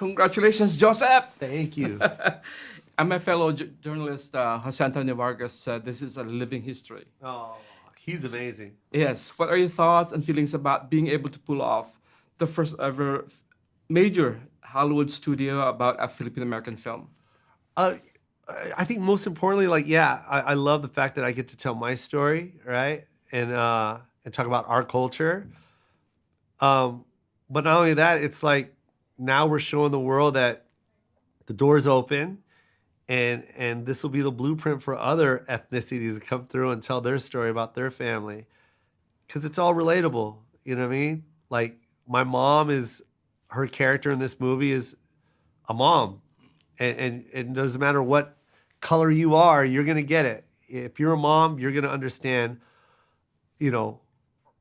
Congratulations, Joseph. Thank you. And my fellow journalist, Jose Antonio Vargas, said this is a living history. Oh, he's amazing. Yes. What are your thoughts and feelings about being able to pull off the first ever major Hollywood studio about a Filipino American film? Uh, I think most importantly, like, yeah, I love the fact that I get to tell my story, right? And talk about our culture. But not only that, it's like now we're showing the world that the door's open, and this will be the blueprint for other ethnicities to come through and tell their story about their family, because it's all relatable. You know what I mean? Like my mom is, her character in this movie is a mom, and it doesn't matter what color you are, you're gonna get it. If you're a mom, you're gonna understand, you know,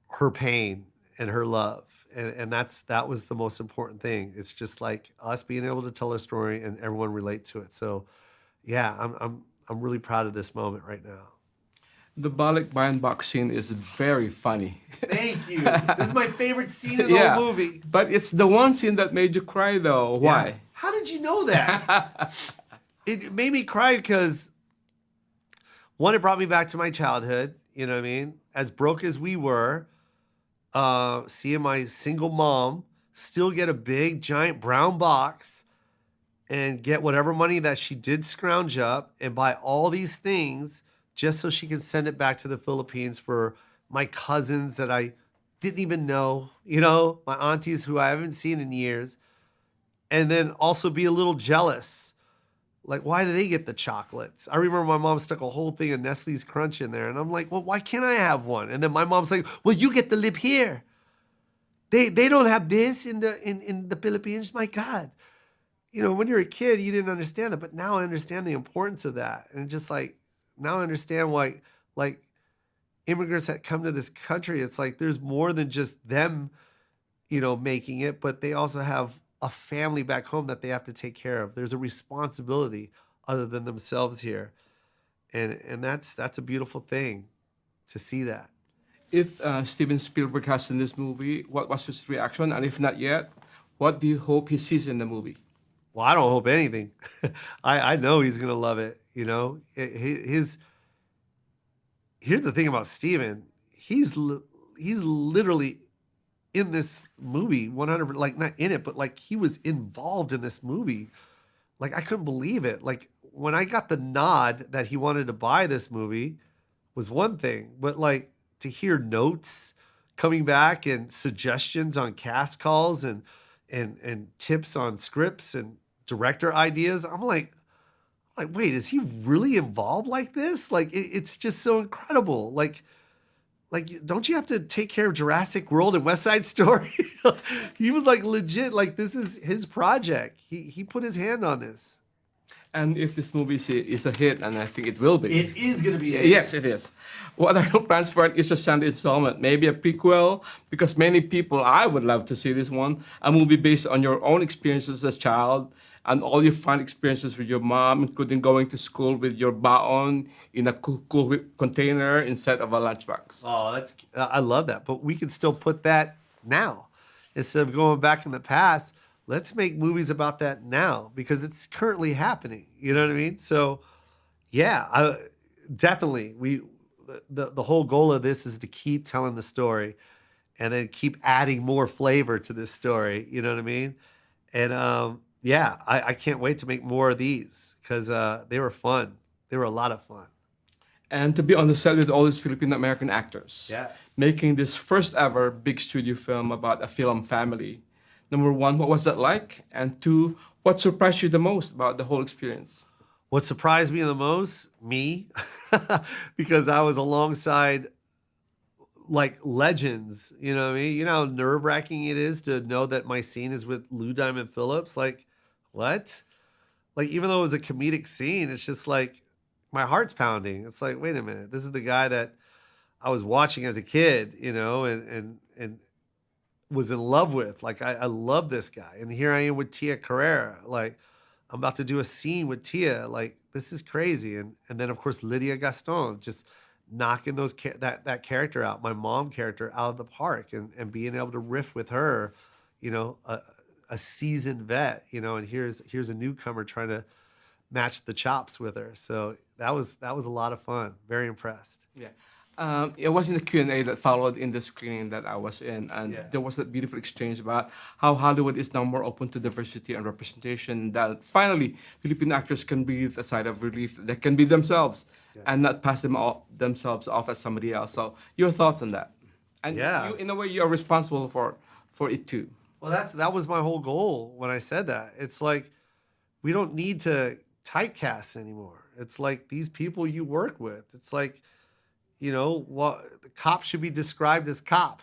her pain and her love. And that was the most important thing. It's just like us being able to tell our story and everyone relate to it. So yeah, I'm really proud of this moment right now. The Balik Bayan box scene is very funny. Thank you. This is my favorite scene in the whole movie. But it's the one scene that made you cry, though. Why? Yeah. How did you know that? It made me cry because, one, it brought me back to my childhood. You know what I mean? As broke as we were, seeing my single mom still get a big, giant brown box and get whatever money that she did scrounge up and buy all these things just so she can send it back to the Philippines for my cousins that I didn't even know, you know, my aunties who I haven't seen in years. And then also be a little jealous. Like, why do they get the chocolates? I remember my mom stuck a whole thing of Nestle's Crunch in there. And I'm like, well, why can't I have one? And then my mom's like, well, you get the lip here. They don't have this in the Philippines. My God. You know, when you're a kid, you didn't understand that. But now I understand the importance of that. And just like, now I understand why, like, immigrants that come to this country, it's like there's more than just them, you know, making it, but they also have a family back home that they have to take care of. There's a responsibility other than themselves here. And that's a beautiful thing to see that. If Steven Spielberg has in this movie, what was his reaction? And if not yet, what do you hope he sees in the movie? Well, I don't hope anything. I know he's going to love it. You know, here's the thing about Steven. He's literally in this movie 100%, like not in it, but like he was involved in this movie. Like I couldn't believe it. Like when I got the nod that he wanted to buy this movie was one thing, but like to hear notes coming back and suggestions on cast calls and tips on scripts and director ideas, I'm like, wait, is he really involved like this? Like it's just so incredible. Like, don't you have to take care of Jurassic World and West Side Story? He was like legit, like this is his project. He put his hand on this. And if this movie is a hit, and I think it will be. It is going to be a hit. Yes, it is. What are your plans for it? Is a standard installment, maybe a prequel? Because many people, I would love to see this one, a movie based on your own experiences as a child and all your fun experiences with your mom, including going to school with your baon in a cool container instead of a lunchbox. Oh, I love that. But we can still put that now. Instead of going back in the past, let's make movies about that now because it's currently happening. You know what I mean? So, yeah, definitely. The whole goal of this is to keep telling the story and then keep adding more flavor to this story. You know what I mean? And yeah, I can't wait to make more of these because they were fun. They were a lot of fun. And to be on the set with all these Filipino-American actors. Yeah. Making this first ever big studio film about a Fil-Am family. Number one, what was that like? And two, what surprised you the most about the whole experience? What surprised me the most? Me. Because I was alongside like legends, you know what I mean? You know how nerve-wracking it is to know that my scene is with Lou Diamond Phillips? Like, what? Like, even though it was a comedic scene, it's just like, my heart's pounding. It's like, wait a minute, this is the guy that I was watching as a kid, you know, and was in love with. Like, I love this guy. And here I am with Tia Carrera. Like, I'm about to do a scene with Tia. Like, this is crazy. And then, of course, Lydia Gaston, just knocking that character out, my mom character, out of the park and being able to riff with her, you know, a seasoned vet, you know, and here's a newcomer trying to match the chops with her. So that was a lot of fun. Very impressed. Yeah. It was in the Q&A that followed in the screening that I was in, and Yeah. there was that beautiful exchange about how Hollywood is now more open to diversity and representation, that finally Filipino actors can breathe a sigh of relief, they can be themselves and not pass themselves off as somebody else. So your thoughts on that? And Yeah. you, in a way, you are responsible for it too. Well, that was my whole goal when I said that. It's like we don't need to typecast anymore. It's like these people you work with. It's like, you know, what the cop should be described as cop.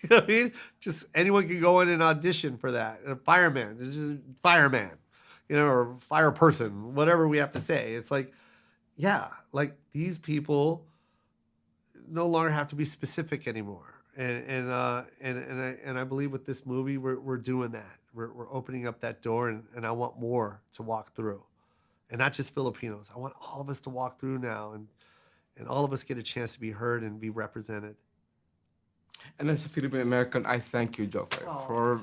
You know what I mean? Just anyone can go in and audition for that. And a fireman, it's just fireman, you know, or fire person, whatever we have to say. It's like, yeah, like these people no longer have to be specific anymore. And I believe with this movie we're doing that. We're opening up that door, and I want more to walk through, and not just Filipinos. I want all of us to walk through now, and all of us get a chance to be heard and be represented. And as a Filipino American, I thank you, Joker, for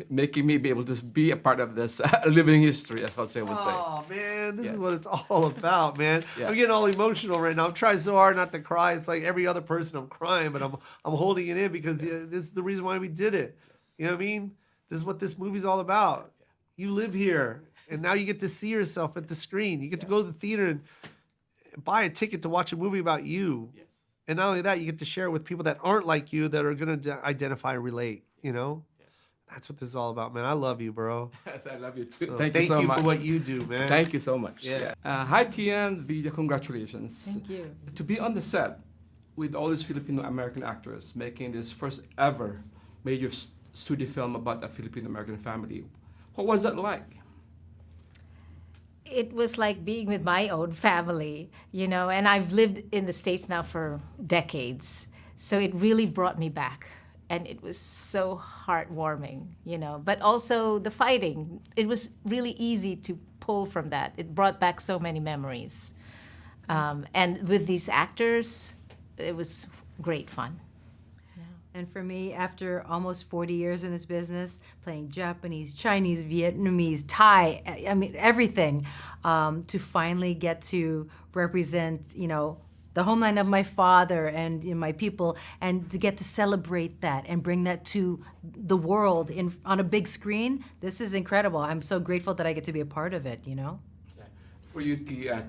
making me be able to be a part of this living history, as Jose would say. Oh man, this Yes. is what it's all about, man. Yeah. I'm getting all emotional right now. I'm trying so hard not to cry. It's like every other person I'm crying, but I'm holding it in because this is the reason why we did it. You know what I mean? This is what this movie's all about. You live here, and now you get to see yourself at the screen. You get to go to the theater and buy a ticket to watch a movie about you. Yes. And not only that, you get to share with people that aren't like you, that are going to identify and relate, you know? That's what this is all about, man. I love you, bro. I love you too. So Thank you so much. for what you do, man. Thank you so much. Yeah. Hi, Tian. Vida, congratulations. Thank you. To be on the set with all these Filipino American actors making this first ever major studio film about a Filipino American family. What was that like? It was like being with my own family, you know, and I've lived in the States now for decades. So it really brought me back. And it was so heartwarming, you know, but also the fighting. It was really easy to pull from that. It brought back so many memories. And with these actors, it was great fun. And for me, after almost 40 years in this business, playing Japanese, Chinese, Vietnamese, Thai, I mean, everything, to finally get to represent, you know, the homeland of my father and, you know, my people, and to get to celebrate that and bring that to the world on a big screen, this is incredible. I'm so grateful that I get to be a part of it, you know? For you, Tia,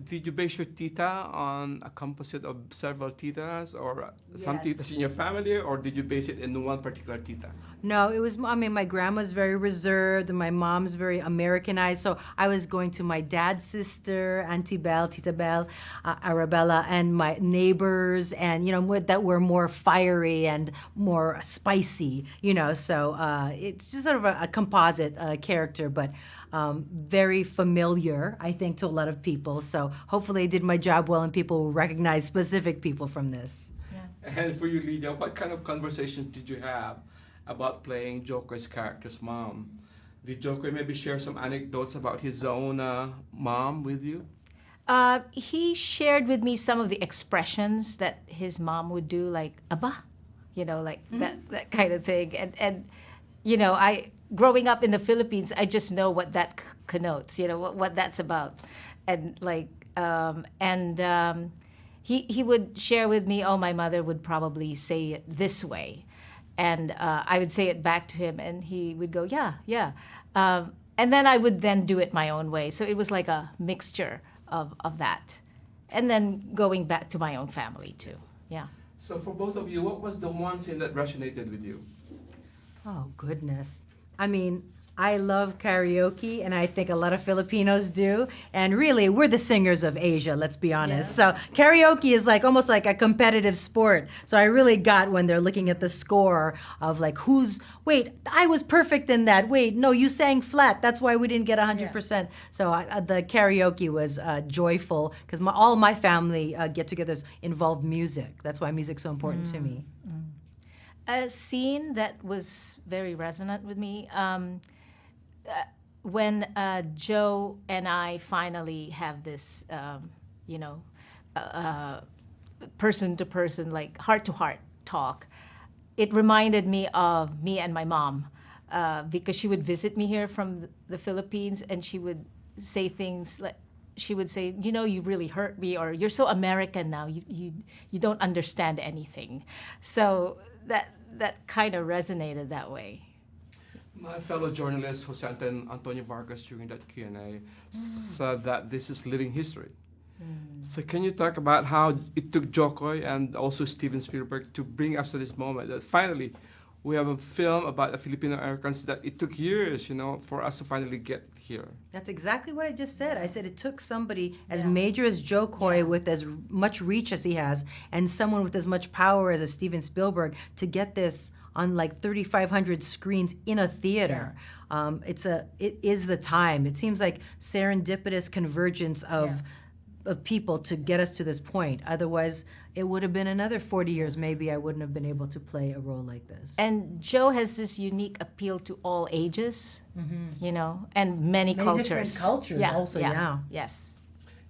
did you base your tita on a composite of several titas or some Yes. titas in your family, or did you base it in one particular tita? No, it was, I mean, my grandma's very reserved and my mom's very Americanized. So I was going to my dad's sister, Auntie Belle, Tita Belle, Arabella, and my neighbors, and, you know, that were more fiery and more spicy, you know. So it's just sort of a composite character, but very familiar, I think, to a lot of people. So hopefully I did my job well and people will recognize specific people from this. And for you, Lydia, what kind of conversations did you have about playing Joker's character's mom? Did Joker maybe share some anecdotes about his own mom with you? He shared with me some of the expressions that his mom would do, like "aba," you know, like that kind of thing. And you know, growing up in the Philippines, I just know what that connotes, you know, what that's about, and like he would share with me, oh, my mother would probably say it this way, and I would say it back to him, and he would go, yeah, yeah, and then I would then do it my own way. So it was like a mixture of that, and then going back to my own family too. Yeah. So for both of you, what was the one scene that resonated with you? Oh, goodness. I mean, I love karaoke, and I think a lot of Filipinos do. And really, we're the singers of Asia, let's be honest. So karaoke is like almost like a competitive sport. So I really got when they're looking at the score of like, wait, I was perfect in that. Wait, no, you sang flat. That's why we didn't get 100%. So the karaoke was joyful because all my family get-togethers involve music. That's why music's so important to me. A scene that was very resonant with me, when Joe and I finally have this, you know, person-to-person, like heart-to-heart talk, it reminded me of me and my mom because she would visit me here from the Philippines, and she would say things like, she would say, you know, you really hurt me, or you're so American now, you don't understand anything. So that kind of resonated that way. My fellow journalist, Jose Antonio Vargas, during that Q&A, said that this is living history. So can you talk about how it took Jokoy and also Steven Spielberg to bring us to this moment that finally we have a film about the Filipino Americans that it took years, you know, for us to finally get here? That's exactly what I just said. I said it took somebody as Yeah. major as Joe Coy Yeah. with as much reach as he has, and someone with as much power as a Steven Spielberg to get this on like 3,500 screens in a theater. It is the time. It seems like serendipitous convergence of people to get us to this point. Otherwise, it would have been another 40 years. Maybe I wouldn't have been able to play a role like this. And Joe has this unique appeal to all ages, you know, and many cultures. different cultures also, yeah. Yes.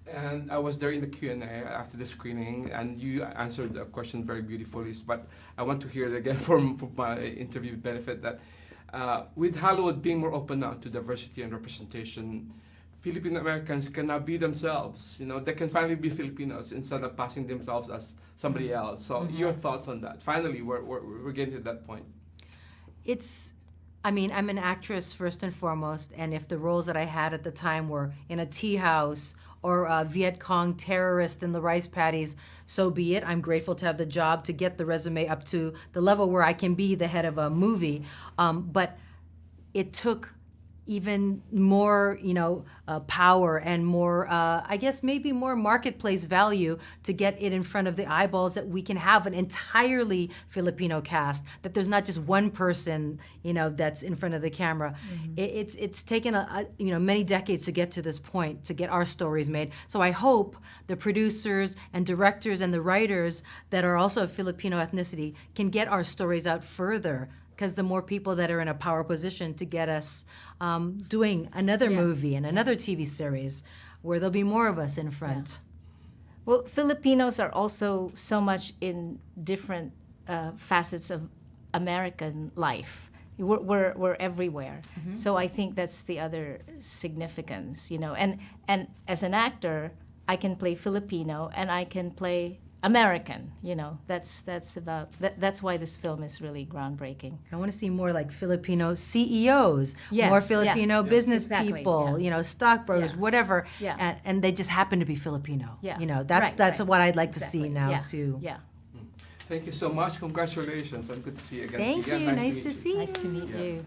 And I was there in the Q&A after the screening, and you answered the question very beautifully. But I want to hear it again for my interview benefit that with Hollywood being more open now to diversity and representation, Filipino Americans can now be themselves. You know, they can finally be Filipinos instead of passing themselves as somebody else. So your thoughts on that? Finally, we're getting to that point. I mean, I'm an actress first and foremost, and if the roles that I had at the time were in a tea house or a Viet Cong terrorist in the rice paddies, so be it. I'm grateful to have the job to get the resume up to the level where I can be the head of a movie. But it took even more, power and more, I guess maybe more marketplace value to get it in front of the eyeballs that we can have an entirely Filipino cast, that there's not just one person, that's in front of the camera. It's taken many decades to get to this point, to get our stories made. So I hope the producers and directors and the writers that are also of Filipino ethnicity can get our stories out further, because the more people that are in a power position to get us doing another movie and another TV series where there'll be more of us in front. Well, Filipinos are also so much in different facets of American life. We're everywhere. So I think that's the other significance, And as an actor, I can play Filipino and I can play American, that's why this film is really groundbreaking. I want to see more like Filipino CEOs, Yes, more Filipino business exactly, people, stockbrokers, Yeah. whatever, Yeah. and they just happen to be Filipino. Yeah. That's Right. what I'd like to Exactly. see now Yeah. too. Yeah. Thank you so much. Congratulations. And good to see you again. Thank Again, you. Nice meet to you. see you. Nice to meet Yeah. you.